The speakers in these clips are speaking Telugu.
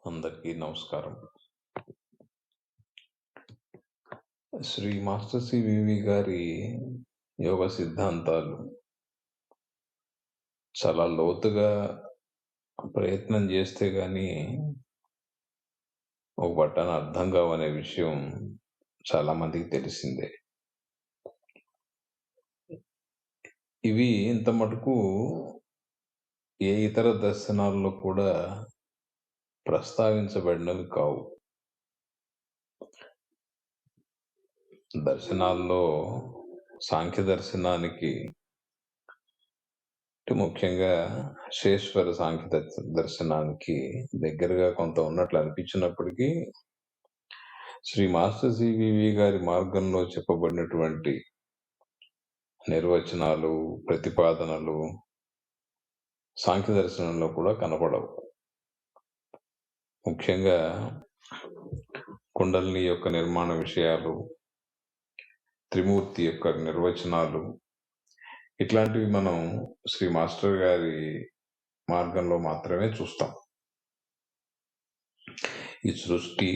అందరికీ నమస్కారం. శ్రీ మాస్టర్ సివివి గారి యోగ సిద్ధాంతాలు చాలా లోతుగా ప్రయత్నం చేస్తే గాని ఒక బట్టాన అర్థం కావనే విషయం చాలా మందికి తెలిసిందే. ఇవి ఇంత మటుకు ఏ ఇతర దర్శనాల్లో కూడా ప్రస్తావించబడినవి కావు. దర్శనాల్లో సాంఖ్య దర్శనానికి ముఖ్యంగా శేశ్వర సాంఖ్య దర్శనానికి దగ్గరగా కొంత ఉన్నట్లు అనిపించినప్పటికీ శ్రీ మాస్టర్ సివివి గారి మార్గంలో చెప్పబడినటువంటి నిర్వచనాలు, ప్రతిపాదనలు సాంఖ్య దర్శనంలో కూడా కనపడవు. ముఖ్యంగా కుండలిని యొక్క నిర్మాణ విషయాలు, త్రిమూర్తి యొక్క నిర్వచనాలు, ఇట్లాంటివి మనం శ్రీ మాస్టర్ గారి మార్గంలో మాత్రమే చూస్తాం. ఈ సృష్టి,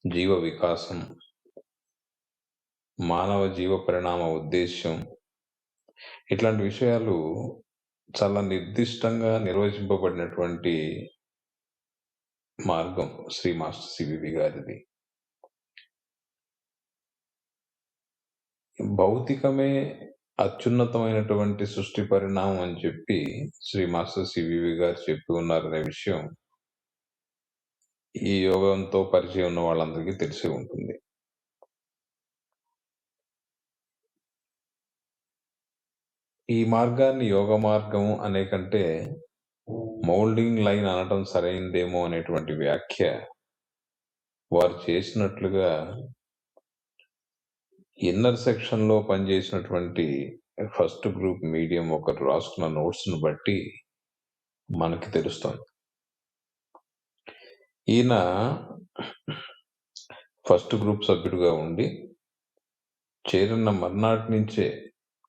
జీవ వికాసం, మానవ జీవ పరిణామ ఉద్దేశ్యం, ఇట్లాంటి విషయాలు చాలా నిర్దిష్టంగా నిర్వచింపబడినటువంటి మార్గం శ్రీ మాస్టర్ సివివి గారిది. భౌతికమే అత్యున్నతమైనటువంటి సృష్టి పరిణామం అని చెప్పి శ్రీ మాస్టర్ సివివి గారు చెప్పి ఉన్నారనే విషయం ఈ యోగంతో పరిచయం ఉన్న వాళ్ళందరికీ తెలిసి ఉంటుంది. ఈ మార్గాన్ని యోగ మార్గం అనే కంటే మౌల్డింగ్ లైన్ అనటం సరైందేమో అనేటువంటి వ్యాఖ్య వారు చేసినట్లుగా ఇన్నర్ సెక్షన్ లో పనిచేసినటువంటి ఫస్ట్ గ్రూప్ మీడియం ఒకరు రాసుకున్న నోట్స్ ను బట్టి మనకి తెలుస్తుంది. ఈయన ఫస్ట్ గ్రూప్ సభ్యుడిగా ఉండి చేరిన మర్నాటి నుంచే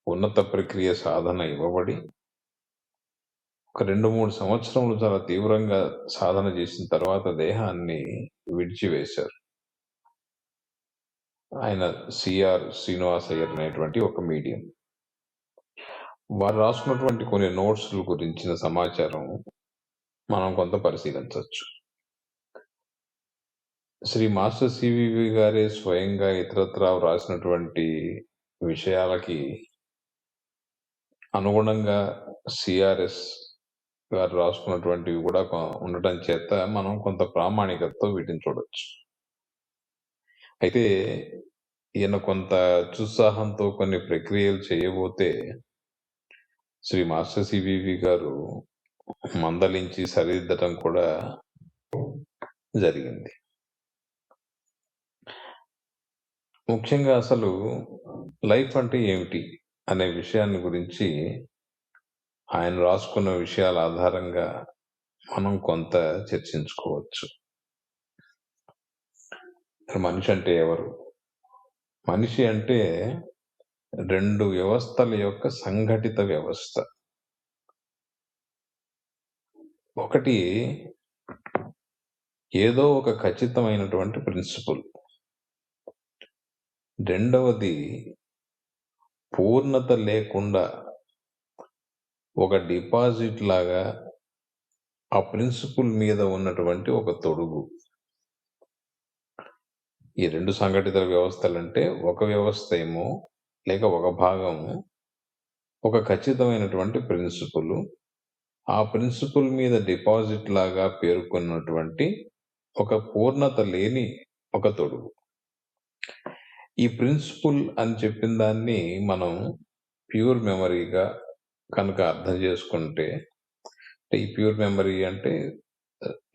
ఉన్నత ప్రక్రియ సాధన ఇవ్వబడి ఒక 2-3 సంవత్సరములు చాలా తీవ్రంగా సాధన చేసిన తర్వాత దేహాన్ని విడిచివేశారు. ఆయన సిఆర్ శ్రీనివాసయ్యర్ అనేటువంటి ఒక మీడియం. వారు రాసుకున్నటువంటి కొన్ని నోట్స్ గురించిన సమాచారం మనం కొంత పరిశీలించవచ్చు. శ్రీ మాస్టర్ సివివి గారే స్వయంగా ఇతరత్రా రాసినటువంటి విషయాలకి అనుగుణంగా సిఆర్ఎస్ గారు రాసుకున్నటువంటివి కూడా ఉండటం చేత మనం కొంత ప్రామాణికతతో వీటిని చూడొచ్చు. అయితే ఈయన కొంత ఉత్సాహంతో కొన్ని ప్రక్రియలు చేయబోతే శ్రీ మాస్టర్ సివివి గారు మందలించి సరిదిద్దటం కూడా జరిగింది. ముఖ్యంగా అసలు లైఫ్ అంటే ఏమిటి అనే విషయాన్ని గురించి ఆయన రాసుకున్న విషయాల ఆధారంగా మనం కొంత చర్చించుకోవచ్చు. మనిషి అంటే ఎవరు? మనిషి అంటే 2 వ్యవస్థల యొక్క సంఘటిత వ్యవస్థ. ఒకటి ఏదో ఒక ఖచ్చితమైనటువంటి ప్రిన్సిపల్, రెండవది పూర్ణత లేకుండా ఒక డిపాజిట్ లాగా ఆ ప్రిన్సిపల్ మీద ఉన్నటువంటి ఒక తొడుగు. ఈ 2 సంఘటిత వ్యవస్థలంటే ఒక వ్యవస్థ ఏమో లేక ఒక భాగము ఒక ఖచ్చితమైనటువంటి ప్రిన్సిపల్, ఆ ప్రిన్సిపల్ మీద డిపాజిట్ లాగా పేర్కొన్నటువంటి ఒక పూర్ణత లేని ఒక తొడుగు. ఈ ప్రిన్సిపల్ అని చెప్పిన దాన్ని మనం ప్యూర్ మెమరీగా కనుక అర్థం చేసుకుంటే, ఈ ప్యూర్ మెమరీ అంటే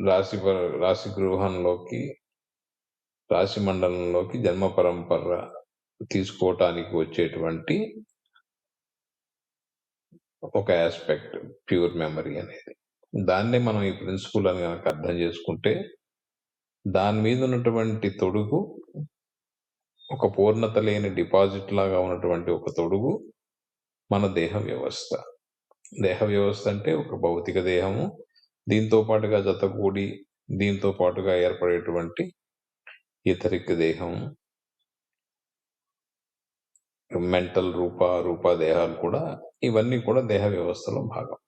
రాశి గృహంలోకి, రాశి మండలంలోకి జన్మ పరంపర తీసుకోవటానికి వచ్చేటువంటి ఒక ఆస్పెక్ట్ ప్యూర్ మెమరీ అనేది. దాన్నే మనం ఈ ప్రిన్సిపల్ అని కనుక అర్థం చేసుకుంటే, దాని మీద ఉన్నటువంటి తొడుగు ఒక పూర్ణత లేని డిపాజిట్ లాగా ఉన్నటువంటి ఒక తొడుగు మన దేహ వ్యవస్థ. దేహ వ్యవస్థ అంటే ఒక భౌతిక దేహము, దీంతో పాటుగా జతకూడి దీంతో పాటుగా ఏర్పడేటువంటి ఇథరిక్ దేహం, మెంటల్ రూప దేహాలు కూడా, ఇవన్నీ కూడా దేహ వ్యవస్థలో భాగం.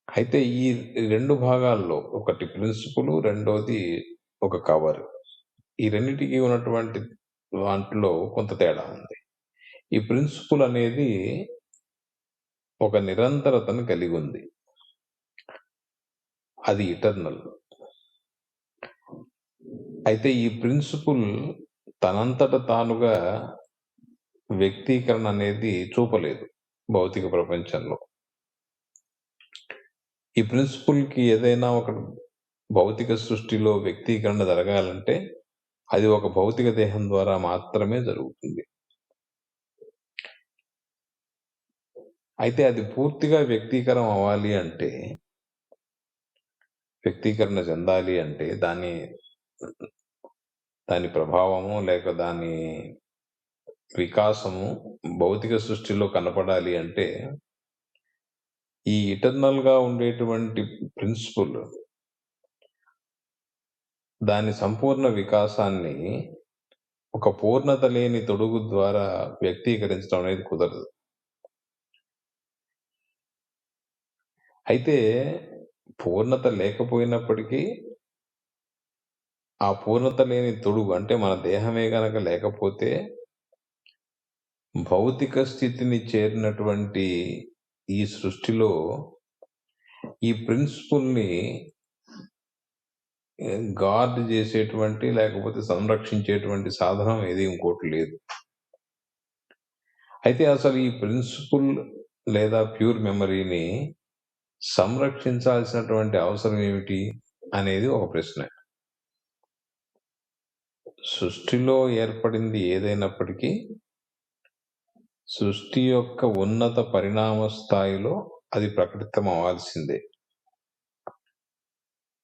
అయితే ఈ 2 భాగాల్లో ఒకటి ప్రిన్సిపుల్, రెండోది ఒక కవర్. ఈ రెండిటికి ఉన్నటువంటి వాటిలో కొంత తేడా ఉంది. ఈ ప్రిన్సిపుల్ అనేది ఒక నిరంతరతను కలిగి ఉంది. అది ఇటర్నల్. అయితే ఈ ప్రిన్సిపుల్ తనంతట తానుగా వ్యక్తీకరణ అనేది చూపలేదు భౌతిక ప్రపంచంలో. ఈ ప్రిన్సిపుల్‌కి ఏదైనా ఒక భౌతిక సృష్టిలో వ్యక్తీకరణ జరగాలంటే అది ఒక భౌతిక దేహం ద్వారా మాత్రమే జరుగుతుంది. అయితే అది పూర్తిగా వ్యక్తీకరణ చెందాలి అంటే దాని ప్రభావము లేక దాని వికాసము భౌతిక సృష్టిలో కనపడాలి అంటే ఈ ఇటర్నల్‌గా ఉండేటువంటి ప్రిన్సిపుల్ దాని సంపూర్ణ వికాసాన్ని ఒక పూర్ణత లేని తొడుగు ద్వారా వ్యక్తీకరించడం అనేది కుదరదు. అయితే పూర్ణత లేకపోయినప్పటికీ ఆ పూర్ణత లేని తొడుగు అంటే మన దేహమే గనక లేకపోతే భౌతిక స్థితిని చేరినటువంటి ఈ సృష్టిలో ఈ ప్రిన్సిపుల్‌ని గార్డ్ చేసేటువంటి లేకపోతే సంరక్షించేటువంటి సాధనం ఏది ఇంకోటి లేదు. అయితే అసలు ఈ ప్రిన్సిపుల్ లేదా ప్యూర్ మెమరీని సంరక్షించాల్సినటువంటి అవసరం ఏమిటి అనేది ఒక ప్రశ్న. సృష్టిలో ఏర్పడింది ఏదైనప్పటికీ సృష్టి యొక్క ఉన్నత పరిణామ స్థాయిలో అది ప్రకటితం అవ్వాల్సిందే.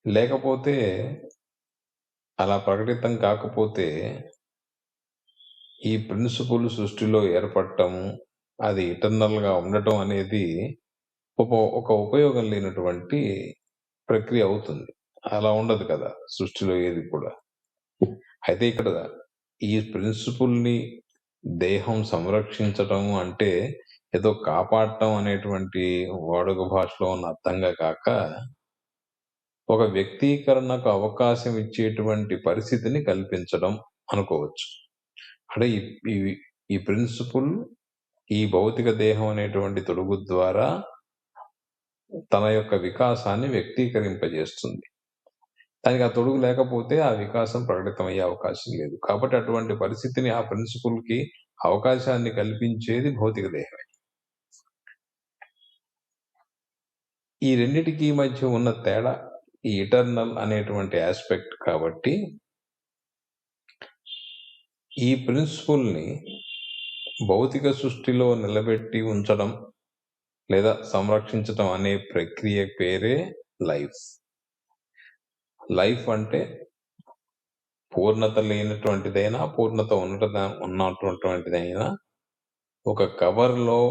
లేకపోతే అలా ప్రకటితం కాకపోతే ఈ ప్రిన్సిపుల్ సృష్టిలో ఏర్పడటం, అది ఇటర్నల్‌గా ఉండటం అనేది ఒక ఉపయోగం లేనటువంటి ప్రక్రియ అవుతుంది. అలా ఉండదు కదా సృష్టిలో ఏది కూడా. అయితే ఇక్కడ ఈ ప్రిన్సిపుల్‌ని దేహం సంరక్షించటం అంటే ఏదో కాపాడటం అనేటువంటి వాడుక భాషలో ఉన్న అర్థంగా కాక ఒక వ్యక్తీకరణకు అవకాశం ఇచ్చేటువంటి పరిస్థితిని కల్పించడం అనుకోవచ్చు. అంటే ఈ ప్రిన్సిపుల్ ఈ భౌతిక దేహం అనేటువంటి తొడుగు ద్వారా తన యొక్క వికాసాన్ని వ్యక్తీకరింపజేస్తుంది. దానికి ఆ తొడుగు లేకపోతే ఆ వికాసం ప్రకటితమయ్యే అవకాశం లేదు. కాబట్టి అటువంటి పరిస్థితిని ఆ ప్రిన్సిపుల్‌కి అవకాశాన్ని కల్పించేది భౌతిక దేహమే. ఈ రెండిటికి మధ్య ఉన్న తేడా ఈ ఇటర్నల్ అనేటువంటి యాస్పెక్ట్ కాబట్టి ఈ ప్రిన్సిపుల్‌ని భౌతిక సృష్టిలో నిలబెట్టి ఉంచడం లేదా సంరక్షించటం అనే ప్రక్రియ పేరే లైఫ్. లైఫ్ అంటే పూర్ణత లేనటువంటిదైనా, పూర్ణత ఉన్నటువంటిదైనా ఒక కవర్‌లో,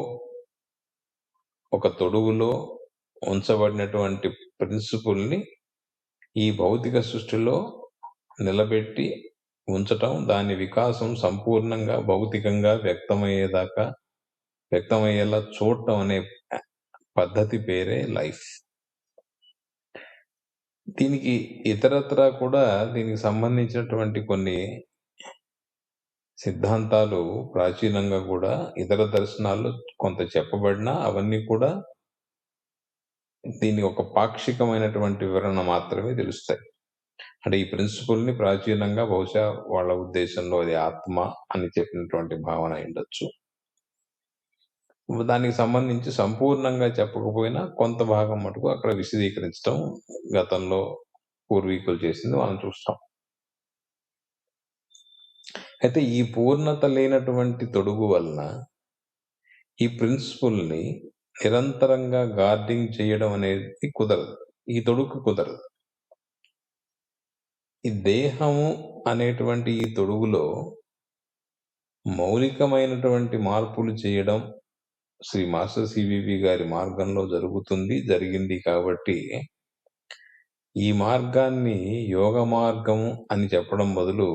ఒక తొడుగులో ఉంచబడినటువంటి ప్రిన్సిపుల్‌ని ఈ భౌతిక సృష్టిలో నిలబెట్టి ఉంచటం, దాని వికాసం సంపూర్ణంగా భౌతికంగా వ్యక్తమయ్యేలా చూడటం అనే పద్ధతి పేరే లైఫ్. దీనికి ఇతరత్రా కూడా దీనికి సంబంధించినటువంటి కొన్ని సిద్ధాంతాలు ప్రాచీనంగా కూడా ఇతర దర్శనాల్లో కొంత చెప్పబడినా అవన్నీ కూడా దీని ఒక పాక్షికమైనటువంటి వివరణ మాత్రమే తెలుస్తాయి. అంటే ఈ ప్రిన్సిపుల్‌ని ప్రాచీనంగా బహుశా వాళ్ళ ఉద్దేశంలో అది ఆత్మ అని చెప్పినటువంటి భావన అయ్యుండొచ్చు. దానికి సంబంధించి సంపూర్ణంగా చెప్పకపోయినా కొంత భాగం మటుకు అక్కడ విశదీకరించడం గతంలో పూర్వీకులు చేసింది మనం చూస్తాం. అయితే ఈ పూర్ణత లేనటువంటి తొడుగు వలన ఈ ప్రిన్సిపుల్‌ని నిరంతరంగా గార్డింగ్ చేయడం అనేది కుదరదు. ఈ తొడుగు కుదరదు. ఈ దేహము అనేటువంటి ఈ తొడుగులో మౌలికమైనటువంటి మార్పులు చేయడం శ్రీ మాస్టర్ సివివి గారి మార్గంలో జరిగింది కాబట్టి ఈ మార్గాన్ని యోగ మార్గం అని చెప్పడం బదులు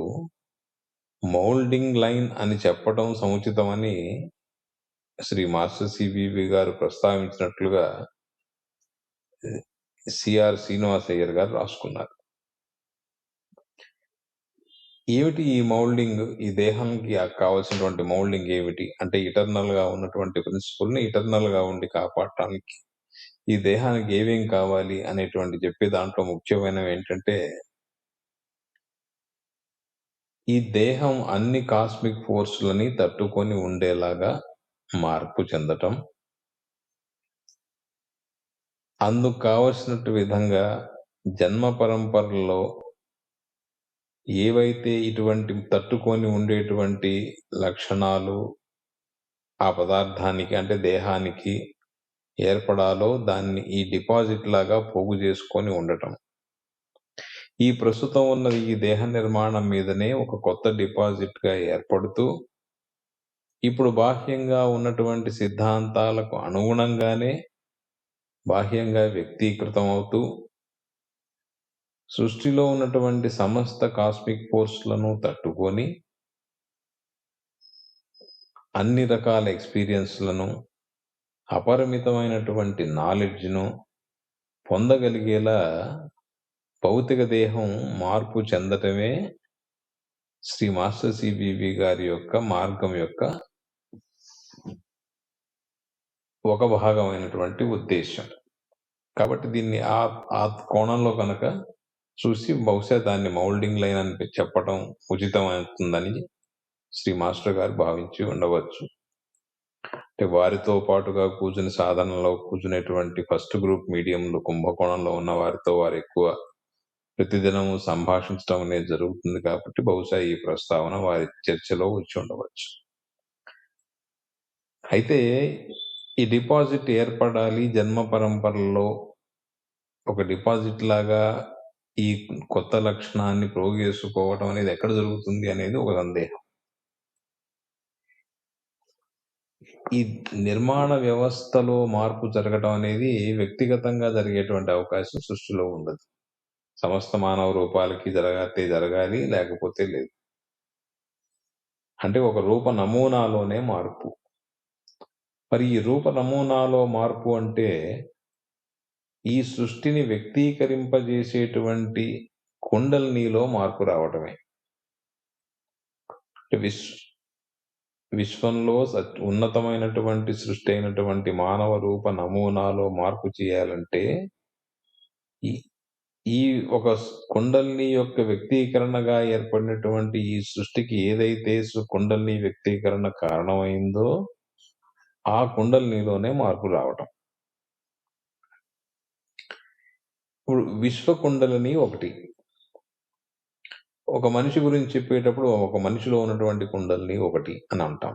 మౌల్డింగ్ లైన్ అని చెప్పడం సముచితమని శ్రీ మాస్టర్ సివివి గారు ప్రస్తావించినట్లుగా సిఆర్ శ్రీనివాసయ్యర్ గారు రాసుకున్నారు. ఏమిటి ఈ మౌల్డింగ్? ఈ దేహానికి కావాల్సినటువంటి మౌల్డింగ్ ఏమిటి అంటే, ఇటర్నల్ గా ఉన్నటువంటి ప్రిన్సిపల్ని ఇటర్నల్ గా ఉండి కాపాడటానికి ఈ దేహానికి ఏమేం కావాలి అనేటువంటి చెప్పే దాంట్లో ముఖ్యమైనవి ఏంటంటే, ఈ దేహం అన్ని కాస్మిక్ ఫోర్స్‌లని తట్టుకొని ఉండేలాగా మార్పు చెందటం. అందుకు కావలసినట్టు విధంగా జన్మ పరంపరలో ఏవైతే ఇటువంటి తట్టుకొని ఉండేటువంటి లక్షణాలు ఆ పదార్థానికి అంటే దేహానికి ఏర్పడాలో దాన్ని ఈ డిపాజిట్ లాగా పోగు చేసుకొని ఉండటం. ఈ ప్రస్తుతం ఉన్నది ఈ దేహ నిర్మాణం మీదనే ఒక కొత్త డిపాజిట్ గా ఏర్పడుతూ, ఇప్పుడు బాహ్యంగా ఉన్నటువంటి సిద్ధాంతాలకు అనుగుణంగానే బాహ్యంగా వ్యక్తీకృతం అవుతూ, సృష్టిలో ఉన్నటువంటి సమస్త కాస్మిక్ ఫోర్స్‌లను తట్టుకొని అన్ని రకాల ఎక్స్‌పీరియన్స్‌లను, అపరిమితమైనటువంటి నాలెడ్జ్‌ను పొందగలిగేలా భౌతిక దేహం మార్పు చెందటమే శ్రీ మాస్టర్ సివివి గారి యొక్క మార్గం యొక్క ఒక భాగమైనటువంటి ఉద్దేశం. కాబట్టి దీన్ని ఆ కోణంలో కనుక చూసి బహుశా దాన్ని మౌల్డింగ్ లైన్ అని చెప్పటం ఉచితమవుతుందని శ్రీ మాస్టర్ గారు భావించి ఉండవచ్చు. అంటే వారితో పాటుగా కూర్చుని సాధనలో కూర్చునేటువంటి ఫస్ట్ గ్రూప్ మీడియంలు కుంభకోణంలో ఉన్న వారితో వారు ఎక్కువ ప్రతిదినము సంభాషించడం అనేది జరుగుతుంది కాబట్టి బహుశా ఈ ప్రస్తావన వారి చర్చలో వచ్చి ఉండవచ్చు. అయితే ఈ డిపాజిట్ ఏర్పడాలి జన్మ పరంపరలో ఒక డిపాజిట్ లాగా ఈ కొత్త లక్షణాన్ని ప్రోగేసుకోవటం అనేది ఎక్కడ జరుగుతుంది అనేది ఒక సందేహం. ఈ నిర్మాణ వ్యవస్థలో మార్పు జరగటం అనేది వ్యక్తిగతంగా జరిగేటువంటి అవకాశం సృష్టిలో ఉండదు. సమస్త మానవ రూపాలకి జరగాలి, లేకపోతే లేదు. అంటే ఒక రూప నమూనాలోనే మార్పు. మరి ఈ రూప నమూనాలో మార్పు అంటే ఈ సృష్టిని వ్యక్తీకరింపజేసేటువంటి కుండలినిలో మార్పు రావటమే. విశ్వంలో ఉన్నతమైనటువంటి సృష్టి అయినటువంటి మానవ రూప నమూనాలో మార్పు చేయాలంటే ఈ ఒక కుండలిని యొక్క వ్యక్తీకరణగా ఏర్పడినటువంటి ఈ సృష్టికి ఏదైతే కుండలిని వ్యక్తీకరణ కారణమైందో ఆ కుండలినిలోనే మార్పు రావటం. ఇప్పుడు విశ్వ కుండలిని ఒకటి. ఒక మనిషి గురించి చెప్పేటప్పుడు ఒక మనిషిలో ఉన్నటువంటి కుండలిని ఒకటి అని అంటాం.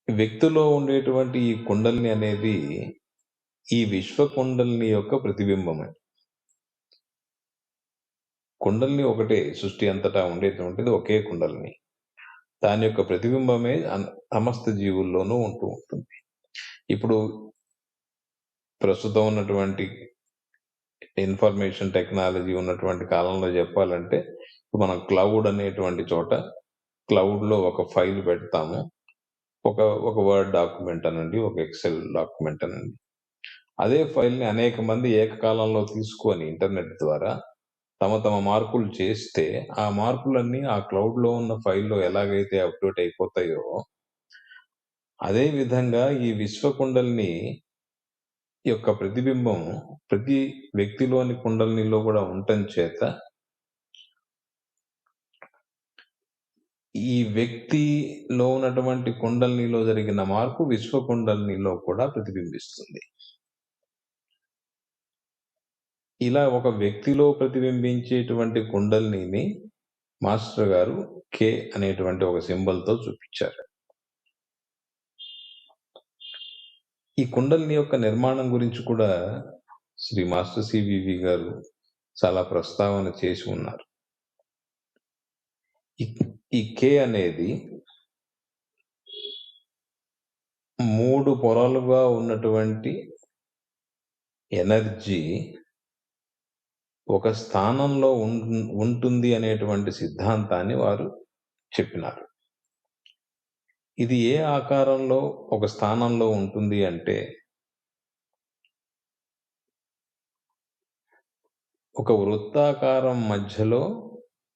వ్యక్తిలో ఉండేటువంటి ఈ కుండలిని అనేది ఈ విశ్వ కుండలిని యొక్క ప్రతిబింబమే. కుండలిని ఒకటే, సృష్టి అంతటా ఉండేటువంటిది ఒకే కుండలిని. దాని యొక్క ప్రతిబింబమే సమస్త జీవుల్లోనూ ఉంటూ ఉంటుంది. ఇప్పుడు ప్రస్తుతం ఉన్నటువంటి ఇన్ఫర్మేషన్ టెక్నాలజీ ఉన్నటువంటి కాలంలో చెప్పాలంటే, మనం క్లౌడ్ అనేటువంటి చోట క్లౌడ్లో ఒక ఫైల్ పెడతాము. ఒక వర్డ్ డాక్యుమెంట్ అనండి, ఒక ఎక్సెల్ డాక్యుమెంట్ అనండి. అదే ఫైల్ని అనేక మంది ఏకకాలంలో తీసుకొని ఇంటర్నెట్ ద్వారా తమ మార్పులు చేస్తే ఆ మార్పులన్నీ ఆ క్లౌడ్లో ఉన్న ఫైల్లో ఎలాగైతే అప్డేట్ అయిపోతాయో, అదే విధంగా ఈ విశ్వకుండలిని యొక్క ప్రతిబింబం ప్రతి వ్యక్తిలోని కుండలినిలో కూడా ఉండటం చేత ఈ వ్యక్తిలో ఉన్నటువంటి కుండలినిలో జరిగిన మార్పు విశ్వ కుండలినిలో కూడా ప్రతిబింబిస్తుంది. ఇలా ఒక వ్యక్తిలో ప్రతిబింబించేటువంటి కుండలిని మాస్టర్ గారు కే అనేటువంటి ఒక సింబల్తో చూపించారు. ఈ కుండలిని యొక్క నిర్మాణం గురించి కూడా శ్రీ మాస్టర్ సివివి గారు చాలా ప్రస్తావన చేసి ఉన్నారు. ఈ కే అనేది 3 పొరలుగా ఉన్నటువంటి ఎనర్జీ ఒక స్థానంలో ఉంటుంది అనేటువంటి సిద్ధాంతాన్ని వారు చెప్పినారు. ఇది ఏ ఆకారంలో ఒక స్థానంలో ఉంటుంది అంటే, ఒక వృత్తాకారం మధ్యలో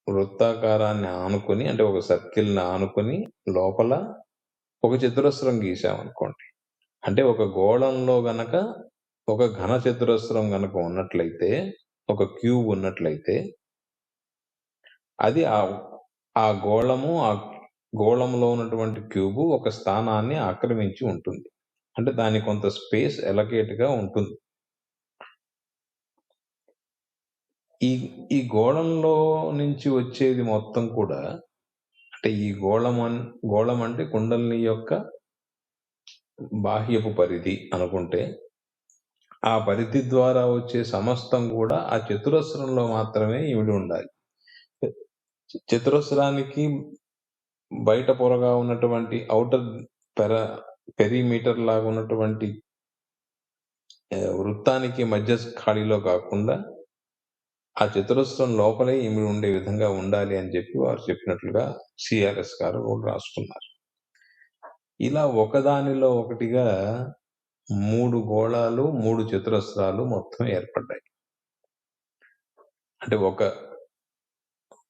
వృత్తాకారాన్ని ఆనుకొని, అంటే ఒక సర్కిల్‌ని ఆనుకొని లోపల ఒక చతురస్రం గీసామనుకోండి. అంటే ఒక గోళంలో గనక ఒక ఘన చతురస్రం గనక ఉన్నట్లయితే, ఒక క్యూబ్ ఉన్నట్లయితే, అది ఆ గోళంలో ఉన్నటువంటి క్యూబు ఒక స్థానాన్ని ఆక్రమించి ఉంటుంది. అంటే దానికి కొంత స్పేస్ ఎలకేట్‌గా ఉంటుంది. ఈ గోళంలో నుంచి వచ్చేది మొత్తం కూడా, అంటే ఈ గోళం అంటే కుండలిని యొక్క బాహ్యపు పరిధి అనుకుంటే, ఆ పరిధి ద్వారా వచ్చే సమస్తం కూడా ఆ చతురస్రంలో మాత్రమే ఇమిడి ఉండాలి. చతురస్రానికి బయట పొరగా ఉన్నటువంటి ఔటర్ పెరిమీటర్ లాగా ఉన్నటువంటి వృత్తానికి మధ్య ఖాళీలో కాకుండా ఆ చతురస్రం లోపలే ఇమిడి ఉండే విధంగా ఉండాలి అని చెప్పి వారు చెప్పినట్లుగా సిఆర్ఎస్ గారు కూడా రాసుకున్నారు. ఇలా ఒకదానిలో ఒకటిగా 3 గోళాలు, 3 చతురస్రాలు మొత్తం ఏర్పడ్డాయి. అంటే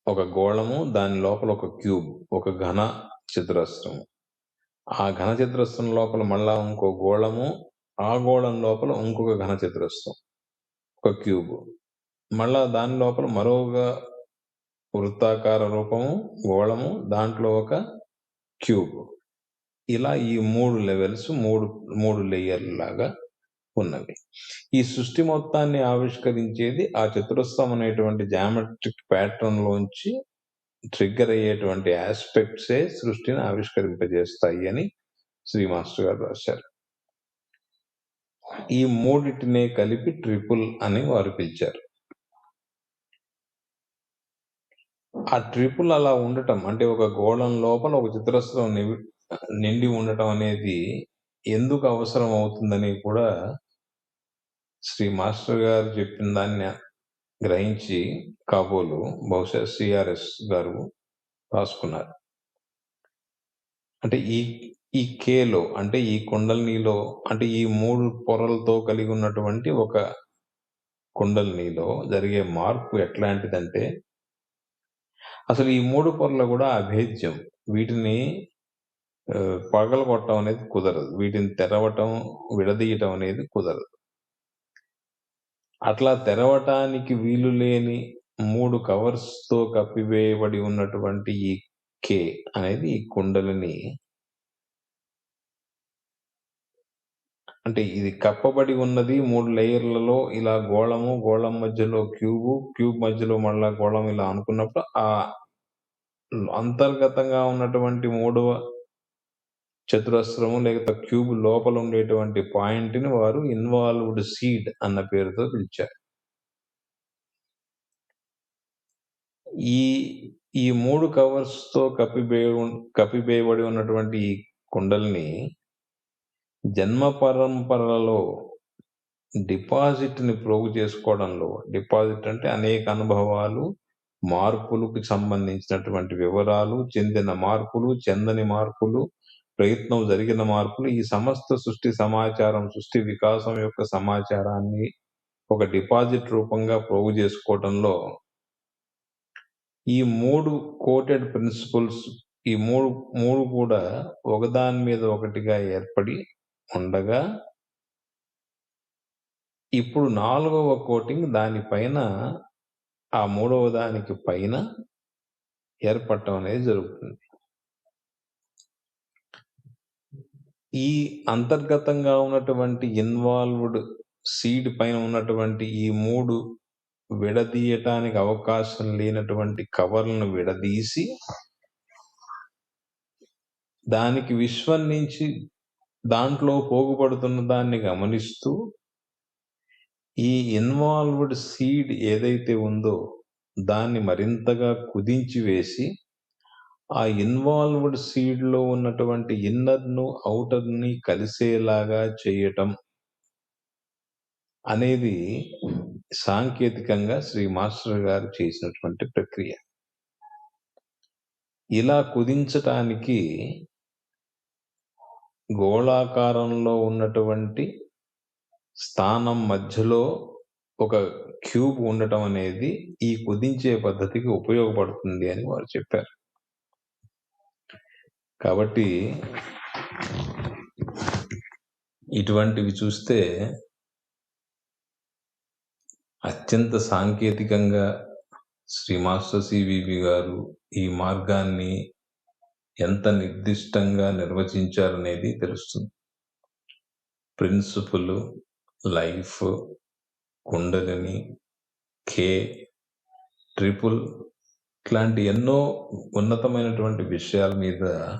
ఒక గోళము, దాని లోపల ఒక క్యూబ్, ఒక ఘన చతురస్రం. ఆ ఘన చతురస్రం లోపల మళ్ళా ఇంకో గోళము, ఆ గోళం లోపల ఇంకొక ఘన చతురస్రం, ఒక క్యూబ్. మళ్ళా దాని లోపల మరొక వృత్తాకార రూపము, గోళము, దాంట్లో ఒక క్యూబ్. ఇలా ఈ 3 లెవెల్స్, 3 లేయర్లు లాగా ఉన్నవి. ఈ సృష్టి మొత్తాన్ని ఆవిష్కరించేది ఆ చతురస్రం అనేటువంటి జామెట్రిక్ ప్యాటర్న్ లోంచి ట్రిగ్గర్ అయ్యేటువంటి ఆస్పెక్ట్సే సృష్టిని ఆవిష్కరింపజేస్తాయి అని శ్రీ మాస్టర్ గారు రాశారు. ఈ మూడిటినే కలిపి ట్రిపుల్ అని వారు పిలిచారు. ఆ ట్రిపుల్ అలా ఉండటం, అంటే ఒక గోళం లోపల ఒక చతురస్రం నిండి ఉండటం అనేది ఎందుకు అవసరం అవుతుందని కూడా శ్రీ మాస్టర్ గారు చెప్పిన దాన్ని గ్రహించి కాబోలు బహుశా సిఆర్ఎస్ గారు రాసుకున్నారు. అంటే ఈ కేలో, అంటే ఈ కుండలినిలో, అంటే ఈ 3 పొరలతో కలిగి ఉన్నటువంటి ఒక కుండలినిలో జరిగే మార్పు ఎట్లాంటిదంటే, అసలు ఈ 3 పొరలు కూడా అభేద్యం. వీటిని పగలగొట్టడం అనేది కుదరదు. వీటిని తెరవటం, విడదీయటం అనేది కుదరదు. అట్లా తెరవటానికి వీలు లేని 3 కవర్స్‌తో కప్పివేయబడి ఉన్నటువంటి ఈ కే అనేది ఈ కుండలిని, అంటే ఇది కప్పబడి ఉన్నది 3 లేయర్లలో. ఇలా గోళం మధ్యలో క్యూబ్ మధ్యలో మళ్ళా గోళం ఇలా అనుకున్నప్పుడు ఆ అంతర్గతంగా ఉన్నటువంటి 3వ చతురస్రము లేకపోతే క్యూబ్ లోపల ఉండేటువంటి పాయింట్‌ని వారు ఇన్వాల్వ్డ్ సీడ్ అన్న పేరుతో పిలిచారు. ఈ 3 కవర్స్‌తో కప్పివేయబడి ఉన్నటువంటి ఈ కుండలిని జన్మ పరంపరలలో డిపాజిట్‌ని ప్రోగు చేసుకోవడంలో, డిపాజిట్ అంటే అనేక అనుభవాలు, మార్పులకు సంబంధించినటువంటి వివరాలు, చెందిన మార్పులు, చెందని మార్పులు, ప్రయత్నం జరిగిన మార్పులు, ఈ సమస్త సృష్టి సమాచారం, సృష్టి వికాసం యొక్క సమాచారాన్ని ఒక డిపాజిట్ రూపంగా ప్రోగు చేసుకోవడంలో ఈ 3 కోటెడ్ ప్రిన్సిపల్స్, ఈ మూడు కూడా ఒకదాని మీద ఒకటిగా ఏర్పడి ఉండగా, ఇప్పుడు 4వ కోటింగ్ దానిపైన, ఆ 3వ దానికి పైన ఏర్పడటం అనేది జరుగుతుంది. ఈ అంతర్గతంగా ఉన్నటువంటి ఇన్వాల్వ్డ్ సీడ్ పైన ఉన్నటువంటి ఈ 3 విడదీయటానికి అవకాశం లేనటువంటి కవర్లను విడదీసి, దానికి విశ్వం నుంచి దాంట్లో పోగుపడుతున్న దాన్ని గమనిస్తూ, ఈ ఇన్వాల్వ్డ్ సీడ్ ఏదైతే ఉందో దాన్ని మరింతగా కుదించి వేసి, ఆ ఇన్వాల్వ్డ్ సీడ్‌లో ఉన్నటువంటి ఇన్నర్‌ను, ఔటర్‌ని కలిసేలాగా చేయటం. అనేది సాంకేతికంగా శ్రీ మాస్టర్ గారు చేసినటువంటి ప్రక్రియ. ఇలా కుదించటానికి గోళాకారంలో ఉన్నటువంటి స్థానం మధ్యలో ఒక క్యూబ్ ఉండటం అనేది ఈ కుదించే పద్ధతికి ఉపయోగపడుతుంది అని వారు చెప్పారు. కాబట్టి ఇటువంటివి చూస్తే అత్యంత సాంకేతికంగా శ్రీ మాస్టర్ సివివి గారు ఈ మార్గాన్ని ఎంత నిర్దిష్టంగా నిర్వచించారనేది తెలుస్తుంది. ప్రిన్సిపుల్, లైఫ్, కుండలిని, కే, ట్రిపుల్ ఇట్లాంటి ఎన్నో ఉన్నతమైనటువంటి విషయాల మీద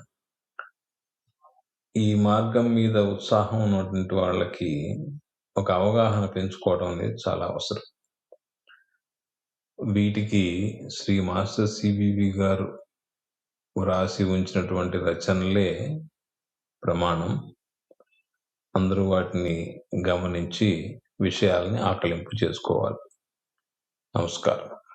ఈ మార్గం మీద ఉత్సాహం ఉన్నటువంటి వాళ్ళకి ఒక అవగాహన పెంచుకోవడం అనేది చాలా అవసరం. వీటికి శ్రీ మాస్టర్ సివివి గారు వ్రాసి ఉంచినటువంటి రచనలే ప్రమాణం. అందరూ వాటిని గమనించి విషయాల్ని ఆకలింపు చేసుకోవాలి. నమస్కారం.